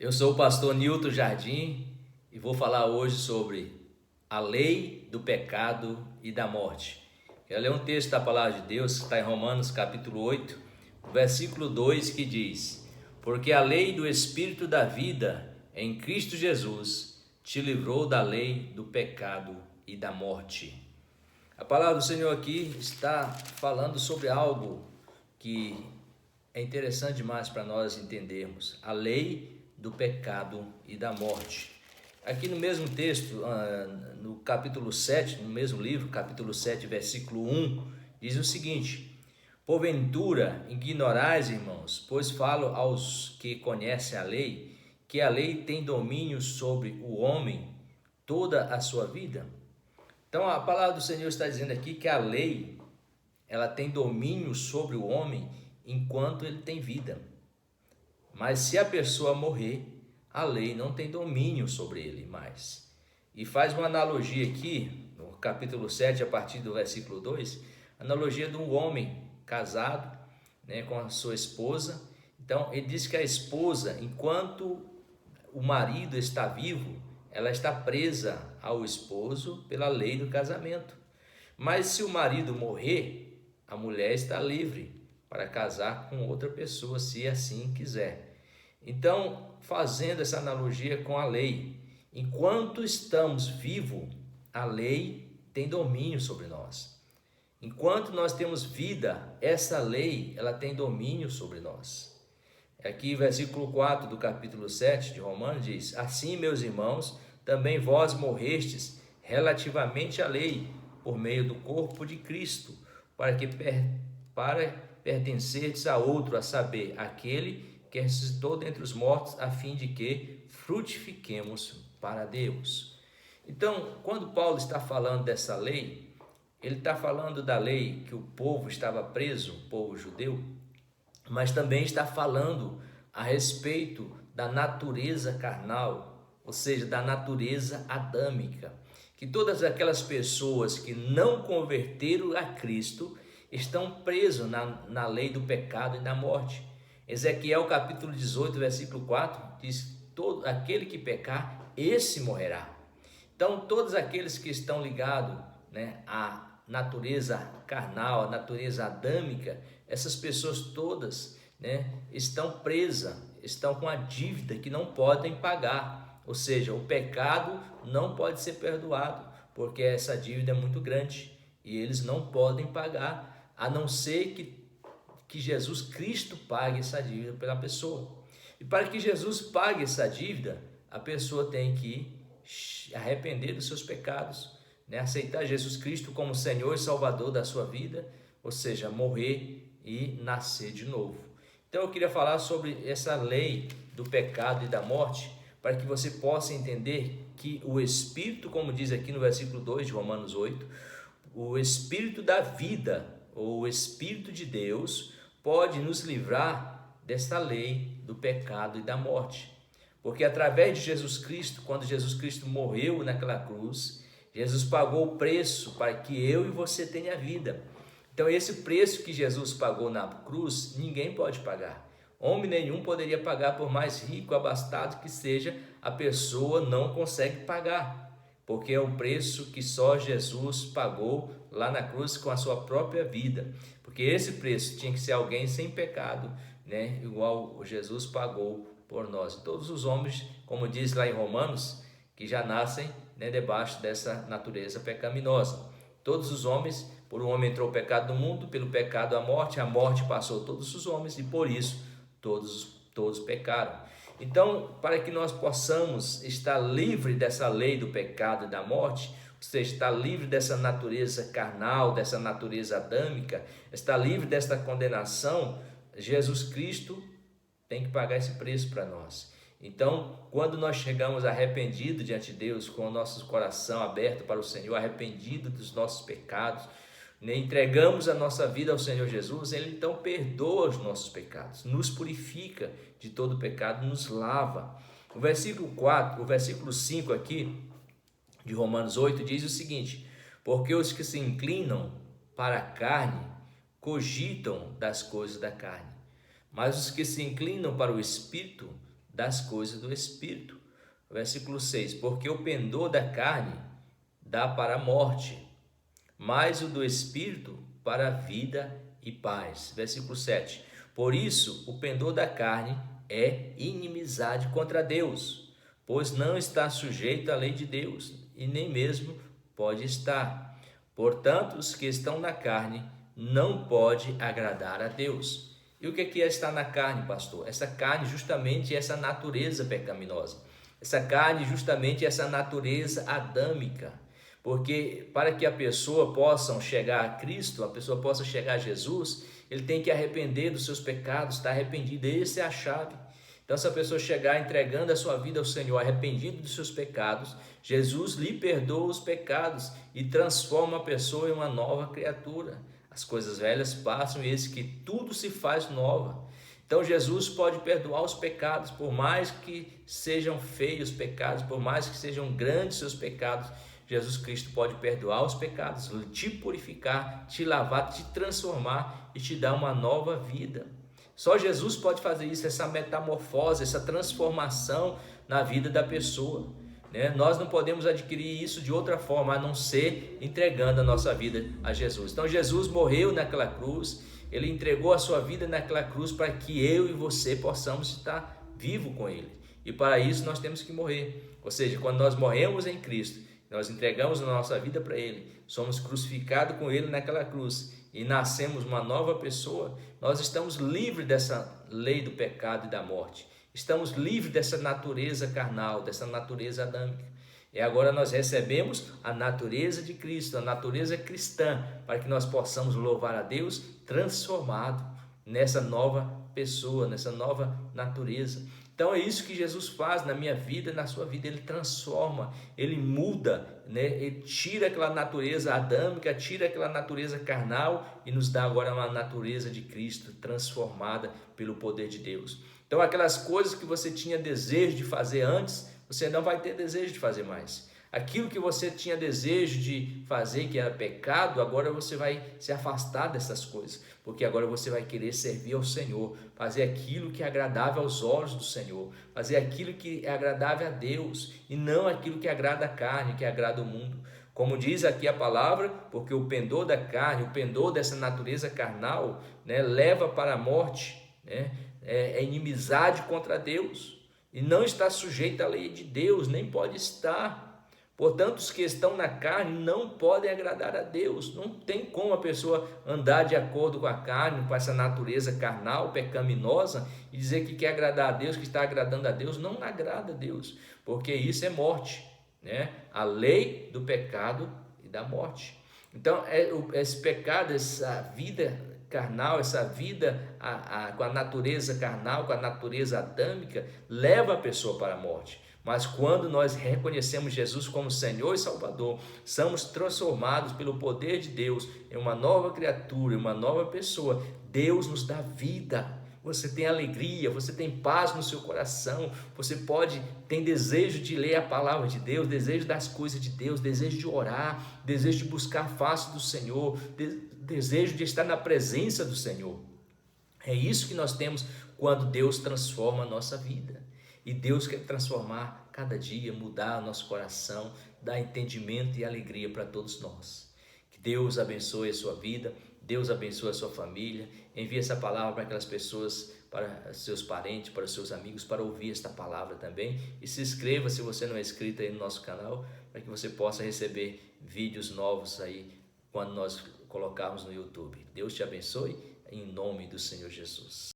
Eu sou o pastor Nilton Jardim e vou falar hoje sobre a lei do pecado e da morte. Quero ler um texto da palavra de Deus que está em Romanos capítulo 8, versículo 2, que diz: Porque a lei do Espírito da vida em Cristo Jesus te livrou da lei do pecado e da morte. A palavra do Senhor aqui está falando sobre algo que é interessante demais para nós entendermos: a lei do pecado e da morte. Aqui no mesmo texto, no capítulo 7, no mesmo livro, capítulo 7, versículo 1, diz o seguinte: Porventura ignorais, irmãos, pois falo aos que conhecem a lei, que a lei tem domínio sobre o homem toda a sua vida? Então a palavra do Senhor está dizendo aqui que a lei, ela tem domínio sobre o homem enquanto ele tem vida. Mas se a pessoa morrer, a lei não tem domínio sobre ele mais. E faz uma analogia aqui, no capítulo 7, a partir do versículo 2, analogia de um homem casado, com a sua esposa. Então ele diz que a esposa, enquanto o marido está vivo, ela está presa ao esposo pela lei do casamento. Mas se o marido morrer, a mulher está livre para casar com outra pessoa, se assim quiser. Então, fazendo essa analogia com a lei, enquanto estamos vivos, a lei tem domínio sobre nós. Enquanto nós temos vida, essa lei, ela tem domínio sobre nós. Aqui, versículo 4 do capítulo 7 de Romanos diz: Assim, meus irmãos, também vós morrestes relativamente à lei, por meio do corpo de Cristo, para pertencerdes a outro, a saber, aquele que ressuscitou dentre os mortos, a fim de que frutifiquemos para Deus. Então, quando Paulo está falando dessa lei, ele está falando da lei que o povo estava preso, o povo judeu, mas também está falando a respeito da natureza carnal, ou seja, da natureza adâmica, que todas aquelas pessoas que não converteram a Cristo estão presos na lei do pecado e da morte. Ezequiel capítulo 18, versículo 4 diz: todo aquele que pecar, esse morrerá. Então todos aqueles que estão ligados, à natureza carnal, à natureza adâmica, essas pessoas todas, estão presas, estão com a dívida que não podem pagar. Ou seja, o pecado não pode ser perdoado, porque essa dívida é muito grande e eles não podem pagar, a não ser que Jesus Cristo pague essa dívida pela pessoa. E para que Jesus pague essa dívida, a pessoa tem que arrepender dos seus pecados, aceitar Jesus Cristo como Senhor e Salvador da sua vida, ou seja, morrer e nascer de novo. Então eu queria falar sobre essa lei do pecado e da morte, para que você possa entender que o Espírito, como diz aqui no versículo 2 de Romanos 8, o Espírito da vida, ou o Espírito de Deus, pode nos livrar desta lei do pecado e da morte. Porque através de Jesus Cristo, quando Jesus Cristo morreu naquela cruz, Jesus pagou o preço para que eu e você tenha vida. Então esse preço que Jesus pagou na cruz, ninguém pode pagar. Homem nenhum poderia pagar, por mais rico, abastado que seja, a pessoa não consegue pagar, porque é um preço que só Jesus pagou lá na cruz com a sua própria vida. Porque esse preço tinha que ser alguém sem pecado, igual Jesus pagou por nós. Todos os homens, como diz lá em Romanos, que já nascem debaixo dessa natureza pecaminosa. Todos os homens, por um homem entrou o pecado no mundo, pelo pecado a morte passou a todos os homens e por isso todos pecaram. Então, para que nós possamos estar livre dessa lei do pecado e da morte, você está livre dessa natureza carnal, dessa natureza adâmica, está livre desta condenação, Jesus Cristo tem que pagar esse preço para nós. Então, quando nós chegamos arrependidos diante de Deus, com o nosso coração aberto para o Senhor, arrependido dos nossos pecados, entregamos a nossa vida ao Senhor Jesus, Ele então perdoa os nossos pecados, nos purifica de todo pecado, nos lava. O versículo 5 aqui, de Romanos 8, diz o seguinte: Porque os que se inclinam para a carne, cogitam das coisas da carne, mas os que se inclinam para o Espírito, das coisas do Espírito. Versículo 6, porque o pendor da carne dá para a morte, mas o do Espírito para a vida e paz. Versículo 7, por isso o pendor da carne é inimizade contra Deus, pois não está sujeito à lei de Deus, e nem mesmo pode estar. Portanto, os que estão na carne não pode agradar a Deus. E o que é estar na carne, pastor? Essa carne justamente é essa natureza pecaminosa. Essa carne justamente é essa natureza adâmica. Porque para que a pessoa possa chegar a Cristo, a pessoa possa chegar a Jesus, ele tem que arrepender dos seus pecados, estar arrependido. Essa é a chave. Então, se a pessoa chegar entregando a sua vida ao Senhor, arrependido dos seus pecados, Jesus lhe perdoa os pecados e transforma a pessoa em uma nova criatura. As coisas velhas passam e eis que tudo se faz nova. Então, Jesus pode perdoar os pecados, por mais que sejam feios os pecados, por mais que sejam grandes seus pecados, Jesus Cristo pode perdoar os pecados, te purificar, te lavar, te transformar e te dar uma nova vida. Só Jesus pode fazer isso, essa metamorfose, essa transformação na vida da pessoa, né? Nós não podemos adquirir isso de outra forma, a não ser entregando a nossa vida a Jesus. Então Jesus morreu naquela cruz, Ele entregou a sua vida naquela cruz para que eu e você possamos estar vivo com Ele. E para isso nós temos que morrer. Ou seja, quando nós morremos em Cristo, nós entregamos a nossa vida para Ele, somos crucificados com Ele naquela cruz e nascemos uma nova pessoa, nós estamos livres dessa lei do pecado e da morte. Estamos livres dessa natureza carnal, dessa natureza adâmica. E agora nós recebemos a natureza de Cristo, a natureza cristã, para que nós possamos louvar a Deus transformado nessa nova pessoa, nessa nova natureza. Então é isso que Jesus faz na minha vida, na sua vida. Ele transforma, Ele muda, né? Ele tira aquela natureza adâmica, tira aquela natureza carnal e nos dá agora uma natureza de Cristo transformada pelo poder de Deus. Então aquelas coisas que você tinha desejo de fazer antes, você não vai ter desejo de fazer mais. Aquilo que você tinha desejo de fazer, que era pecado, agora você vai se afastar dessas coisas, porque agora você vai querer servir ao Senhor, fazer aquilo que é agradável aos olhos do Senhor, fazer aquilo que é agradável a Deus, e não aquilo que agrada a carne, que agrada o mundo. Como diz aqui a palavra, porque o pendor da carne, o pendor dessa natureza carnal, né, leva para a morte, né, é inimizade contra Deus, e não está sujeito à lei de Deus, nem pode estar. Portanto, os que estão na carne não podem agradar a Deus. Não tem como a pessoa andar de acordo com a carne, com essa natureza carnal, pecaminosa, e dizer que quer agradar a Deus, que está agradando a Deus. Não agrada a Deus, porque isso é morte, né? A lei do pecado e da morte. Então, esse pecado, essa vida carnal, essa vida com a natureza carnal, com a natureza adâmica, leva a pessoa para a morte. Mas quando nós reconhecemos Jesus como Senhor e Salvador, somos transformados pelo poder de Deus em uma nova criatura, em uma nova pessoa. Deus nos dá vida. Você tem alegria, você tem paz no seu coração, você tem desejo de ler a palavra de Deus, desejo das coisas de Deus, desejo de orar, desejo de buscar a face do Senhor, desejo de estar na presença do Senhor. É isso que nós temos quando Deus transforma a nossa vida. E Deus quer transformar cada dia, mudar o nosso coração, dar entendimento e alegria para todos nós. Que Deus abençoe a sua vida, Deus abençoe a sua família. Envie essa palavra para aquelas pessoas, para seus parentes, para os seus amigos, para ouvir esta palavra também. E se inscreva, se você não é inscrito aí no nosso canal, para que você possa receber vídeos novos aí quando nós colocarmos no YouTube. Deus te abençoe, em nome do Senhor Jesus.